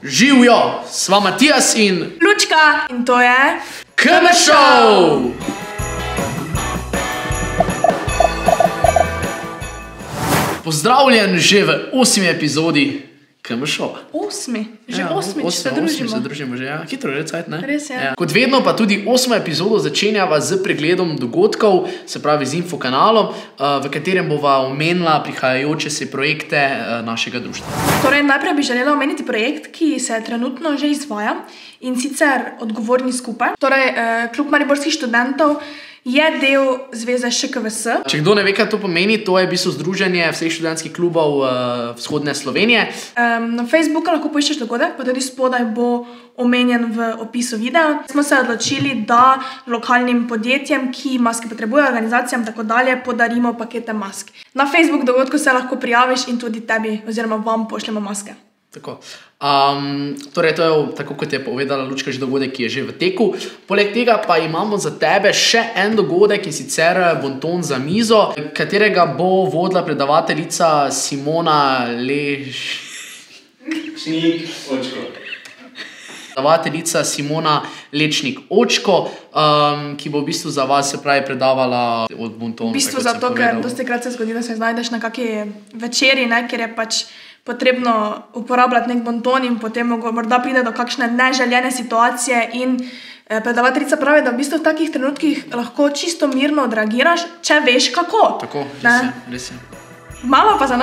Živjo, sva Matijas in Lučka in to je KM Show! Pozdravljen že v 8. epizodi KM Showa. 8. Že 8. Se družimo že, ja. Hitro je cajt, ne? Res je. Ja. Kot vedno pa tudi 8. epizodo začenjava z pregledom dogodkov, se pravi z infokanalom, v katerem bova omenila prihajajoče se projekte našega društva. Torej, najprej bi želela omeniti projekt, ki se trenutno že izvaja in sicer Odgovorni skupaj. Torej, Klub mariborskih študentov je del zveze ŠKVS. Če kdo ne ve, kaj to pomeni, to je v bistvu združenje vseh študentskih klubov vzhodne Slovenije. Na Facebooku lahko poiščeš dogodek, pa tudi spodaj bo omenjen v opisu videa. Smo se odločili, da lokalnim podjetjem, ki maske potrebujejo, organizacijam tako dalje, podarimo pakete mask. Na Facebook dogodku se lahko prijaviš in tudi tebi oziroma vam pošljemo maske. Tako. Torej, to je, tako kot je povedala Lučka, že dogodek, ki je že v teku. Poleg tega pa imamo za tebe še en dogodek, in sicer Bonton za mizo, katerega bo vodila predavateljica Simona Lečnik-Očko, ki bo v bistvu za vas, se pravi, predavala od Bontonu. V bistvu zato, ker dostikrat se zgodi, da se znajdeš na kakšni večeri, ker je pač potrebno uporabljati nek bonton in potem morda pride do kakšne neželjene situacije in predavateljica pravi, da v bistvu v takih trenutkih lahko čisto mirno odreagiraš, če veš kako. Tako, res je. Mama pa za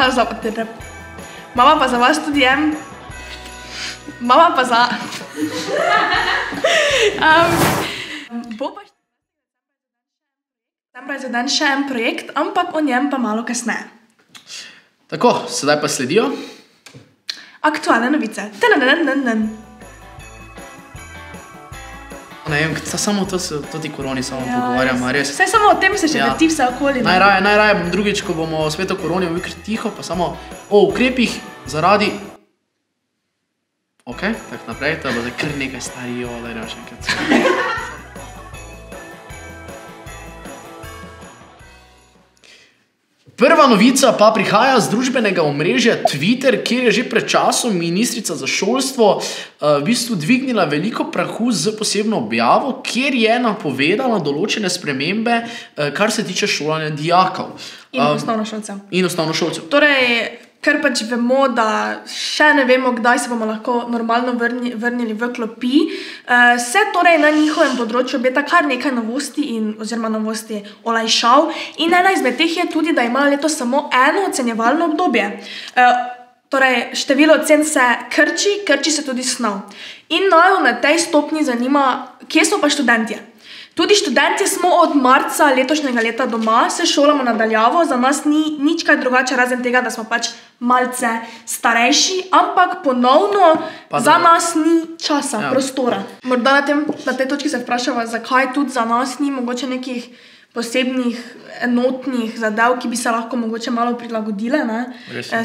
vas tudi je. Mama pa za... Bo pa izveden še en projekt, ampak o njem pa malo kasneje. Tako, sedaj pa sledijo aktualne novice. Ne vem, samo to ti koroni samo pogovarjamo, res. Saj samo o tem se še vrti vse okoli. Najraje bom drugič, ko bomo spet o koroni kar tiho, pa samo o ukrepih zaradi... Ok, tak naprej, to bo zdaj kar nekaj starijo, da je še enkrat. Prva novica pa prihaja z družbenega omrežja Twitter, kjer je že pred časom ministrica za šolstvo v bistvu dvignila veliko prahu z posebno objavo, kjer je napovedala določene spremembe, kar se tiče šolanja dijakov. In osnovnošolcev. Torej, ker pač vemo, da še ne vemo, kdaj se bomo lahko normalno vrnili v klopi, se torej na njihovem področju obeta kar nekaj novosti oziroma novosti olajšav in ena izmed teh je tudi, da imajo letos samo eno ocenjevalno obdobje. Torej, število ocen se krči se tudi snov. In naju na tej stopnji zanima, kje so pa študentje. Tudi študentje smo od marca letošnjega leta doma, se šolamo nadaljavo, za nas ni nič kaj drugače, razen tega, da smo pač malce starejši, ampak ponovno za nas ni časa, prostora. Morda na tej točki se vprašava, zakaj tudi za nas ni mogoče nekih posebnih enotnih zadev, ki bi se lahko mogoče malo prilagodile.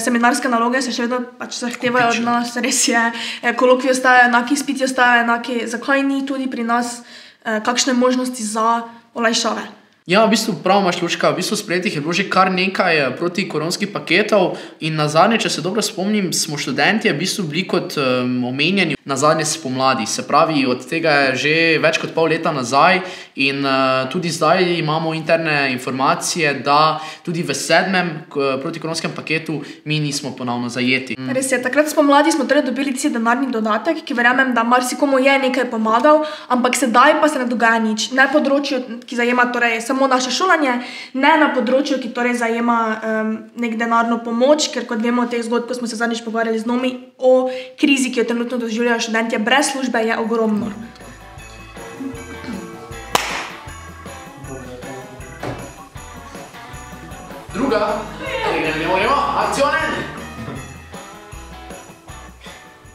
Seminarske naloge se še vedno pač zahtevajo od nas, res je, kolokviji ostajajo enaki, izpiti ostajajo enaki, zakaj ni tudi pri nas kakšne možnosti za olajšave? Ja, v bistvu prav imaš, Lučka, v bistvu sprejetih je bilo že kar nekaj protikoronskih paketov in nazadnje, če se dobro spomnim, smo študentje v bistvu bili kot omenjeni nazadnje spomladi. Se pravi, od tega je že več kot pol leta nazaj in tudi zdaj imamo interne informacije, da tudi v 7. protikoronskem paketu mi nismo ponovno zajeti. Res je, takrat spomladi smo torej dobili tisti denarni dodatek, ki verjamem, da marsikomu je nekaj pomagal, ampak sedaj pa se ne dogaja nič. Na področju, ki zajema torej samo naše šolanje, ne na področju, ki torej zajema nek denarno pomoč, ker kot vemo o teh zgodb, ko smo se zadnjič pogovarjali z nomi, o krizi, ki jo trenutno doživljajo študentje brez službe, je ogromno.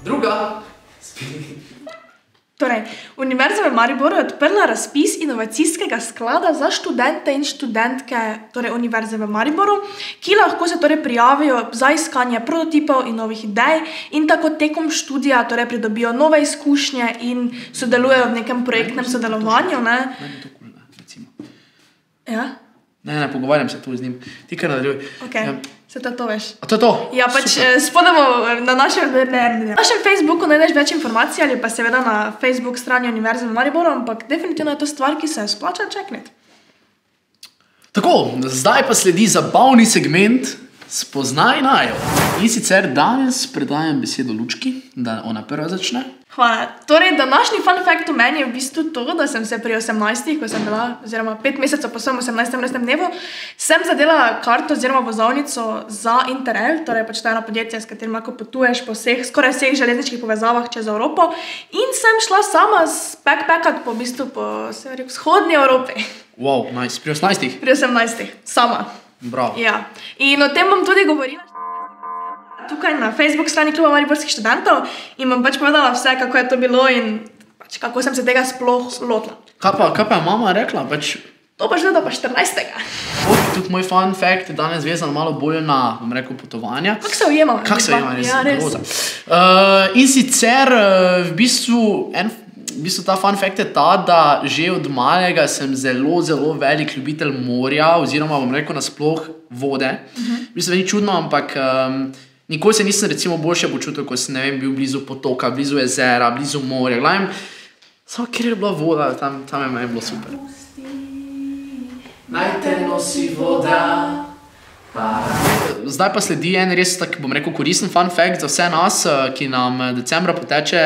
Druga. Torej, Univerza v Mariboru je odprla razpis inovacijskega sklada za študente in študentke torej Univerze v Mariboru, ki lahko se torej prijavijo za iskanje prototipov in novih idej in tako tekom študija torej pridobijo nove izkušnje in sodelujejo v nekem projektnem sodelovanju. Ja? Ne, pogovarjam se tu z njim. Ti kar nadaljuj. Se to veš. A to je to? Ja, pač spodamo na našem Facebooku najdeš več informacij ali pa seveda na Facebook strani Univerze v Mariboru, ampak definitivno je to stvar, ki se splača čekniti. Tako, zdaj pa sledi zabavni segment Spoznaj najo. In sicer danes predajam besedo Lučki, da ona prva začne. Hvala. Torej, današnji fun fact o meni je v bistvu to, da sem se pri 18, ko sem bila, oziroma 5 mesecev po svojem 18. rojstnem dnevu, sem zadela karto oziroma vozovnico za Interrail, torej pač to je eno podjetje, s katerim lahko potuješ po skoraj vseh železniških povezavah čez Evropo, in sem šla sama backpackat po vzhodni Evropi. Wow, nice. Pri 18? Pri 18, sama. Bravo. Ja. In o tem bom tudi govorila tukaj na Facebook strani Kluba mariborskih študentov in bom pač povedala vse, kako je to bilo in pač kako sem se tega sploh lotila. Kaj pa je mama rekla? To pa že do 14. Tudi moj fun fact je danes vezan malo bolj na, bom rekel, potovanja. Kako se ujema? Res. Ja, res. In sicer v bistvu ta fun fact je ta, da že od malega sem zelo, zelo velik ljubitelj morja oziroma, bom rekel, nasploh vode. V bistvu ni čudno, ampak nikoli se nisem recimo boljše počutil, ko sem, ne vem, bil blizu potoka, blizu jezera, blizu morja. Glavim, samo kjer je bila voda, tam je meni bilo super. Naj te nosi voda. Zdaj pa sledi en res tak, bom rekel, koristen fun fact za vse nas, ki nam decembra poteče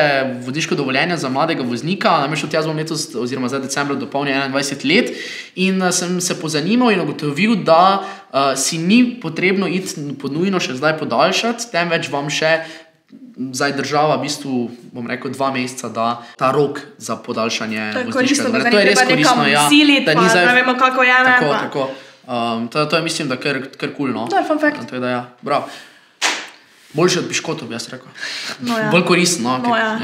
vozniško dovoljenje za mladega voznika. Namreč jaz bom letos, oziroma zdaj decembra dopolnil 21 let in sem se pozanimal in ugotovil, da si ni potrebno iti podnujno še zdaj podaljšati, temveč vam še zdaj država v bistvu, bom rekel, 2 meseca da ta rok za podaljšanje vozniškega dovoljenja. To je res koristno, ja. Siliti, pa ne vemo, kako je. Tako. To je, mislim, da kar cool, no. To je fun fact. To je, da ja, bravo. Boljše od piškotov, bi jaz rekel. No, ja. Bolj koristno, no. Ja.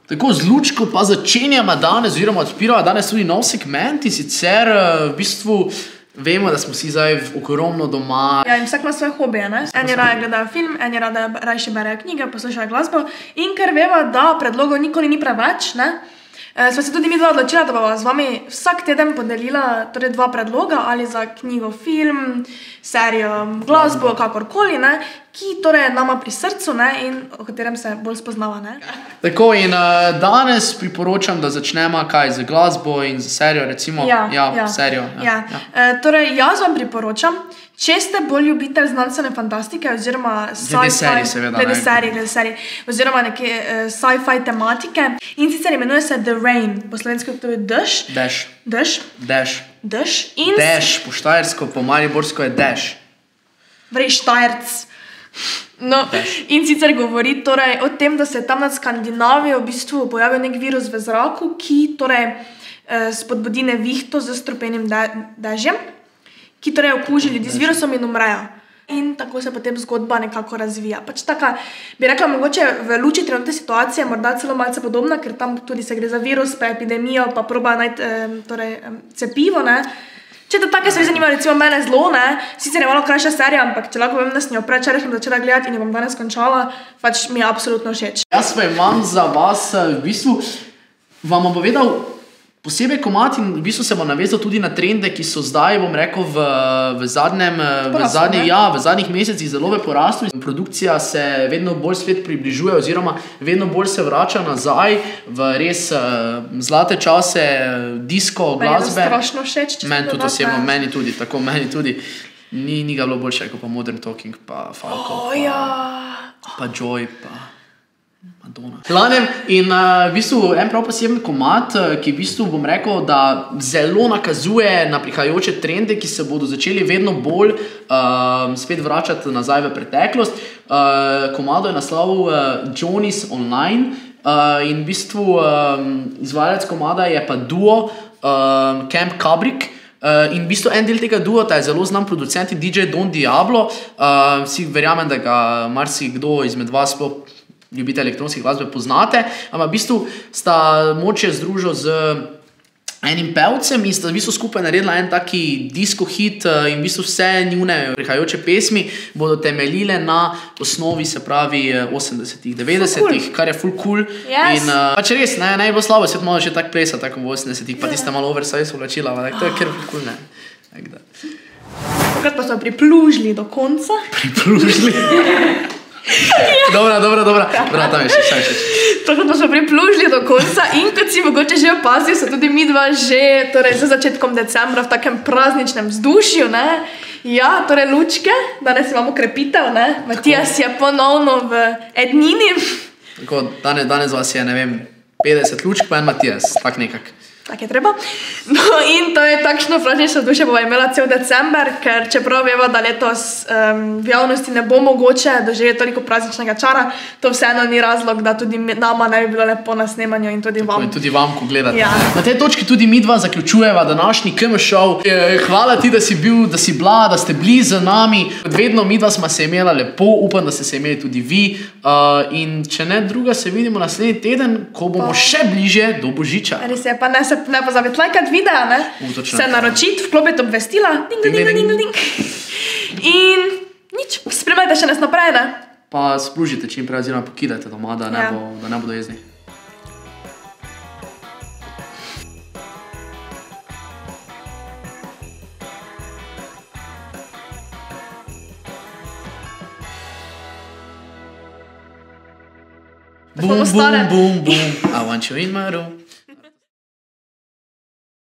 Tako, z Lučko pa začenjamo danes, oziroma odpiramo danes tudi nov segment in sicer v bistvu vemo, da smo si zdaj ogromno doma. Ja, in vsak ima svoje hobije, ne? Eni raje gledajo film, eni raje berejo knjige, poslušajo glasbo in ker vemo, da predlogov nikoli ni preveč, ne? Sva se tudi mi dva odločila, da bova z vami vsak teden podelila torej 2 predloga ali za knjigo, film, serijo, glasbo, kakorkoli, ne, ki torej nama pri srcu, ne, in o katerem se bolj spoznava, ne. Tako, in danes priporočam, da začnemo kaj z glasbo in z serijo, recimo. Serijo. Ja. Torej, jaz vam priporočam, če ste bolj ljubitelj znanstvene fantastike oziroma glede serij, oziroma neke sci-fi tematike, in sicer imenuje se The Rain, po slovensko to je Dež. Dež, po štajersko, po mariborsko je Dež. Vrej Štajerc. No, in sicer govori torej o tem, da se je tam nad Skandinavijo v bistvu pojavil nek virus v zraku, ki torej spodbudi nevihto z strupenim dežjem, ki torej okuži ljudi z virusom in umrejo. In tako se potem zgodba nekako razvija. Pač taka, bi rekla, mogoče v luči trenutne situacije, morda celo malce podobna, ker tam tudi se gre za virus, pa epidemijo, pa proba najti cepivo, ne. Če te take stvari zanimajo, recimo mene zelo, ne, sicer je malo krajša serija, ampak če lahko vem, da sem jo včeraj začela gledati in jo bom danes končala, pač mi je absolutno všeč. Jaz pa imam za vas, v bistvu, vam bom povedal posebej komad in v bistvu se bom navezal tudi na trende, ki so zdaj, bom rekel, v zadnjih mesecih zelo v porastu. Produkcija se vedno bolj svet približuje oziroma vedno bolj se vrača nazaj v res zlate čase disco glasbe. Meni je strašno všeč. Meni tudi osebno, meni tudi. Ni ga bilo boljše, kot pa Modern Talking, pa Falco, pa Joy, pa Madonna. In v bistvu en prav poseben komad, ki v bistvu, bom rekel, da zelo nakazuje na prihajajoče trende, ki se bodo začeli vedno bolj spet vračati nazaj v preteklost. Komado je naslov Johnny's Online in v bistvu izvajalec komada je pa duo Camp Cabrik. In v bistvu en del tega duota je zelo znan producent in DJ Don Diablo. Vsi verjamem, da ga marsikdo izmed vas sploh ljubite elektronske glasbe poznate, ampak v bistvu sta moče združil z enim pevcem in sta v bistvu skupaj naredila en taki disco hit in v bistvu vse njune prihajajoče pesmi bodo temeljile na osnovi, se pravi 80-ih, 90-ih, kar je full cool. In pač res, ne je bilo slabo, svet malo še tak plesa, tako v 80-ih, pa tiste malo oversize oblačila, to je kar full cool, ne. tokrat pa smo priplužili do konca. Priplužili? Dobra, tam je še. Tokrat pa smo priplužili do konca in kot si mogoče že opazil, so tudi midva že, torej za začetkom decembra v takem prazničnem vzdušju, ne. Ja, torej lučke, danes imamo krepitev, ne. Matijas je ponovno v ednini. Tako, danes vas je, ne vem, 50 lučk pa en Matijas, tak nekak. Tak je treba. No in to je takšno praznično vzdušje bova imela cel december, ker čeprav veva, da letos v javnosti ne bo mogoče doživeti toliko prazničnega čara, to vseeno ni razlog, da tudi nama ne bi bilo lepo na snemanju in tudi vam. In tudi vam, ko gledate. Ja. Na tej točki tudi midva zaključujeva današnji KM Show. Hvala ti, da si bil, da si bila, da ste bili z nami. Vedno midva smo se imela lepo, upam, da ste se imeli tudi vi. In če ne druga, se vidimo naslednji teden, ko bomo še bliže do Božiča. Res je, pa ne pozabiti lajkati videa, ne? Se naročiti, vklopiti obvestila. Ding. In nič, spremljajte še nas naprej, ne? Pa splužite čim prej oziroma pokidajte doma, da ne bodo jezni. Boom, boom, boom, boom. I want you in my room.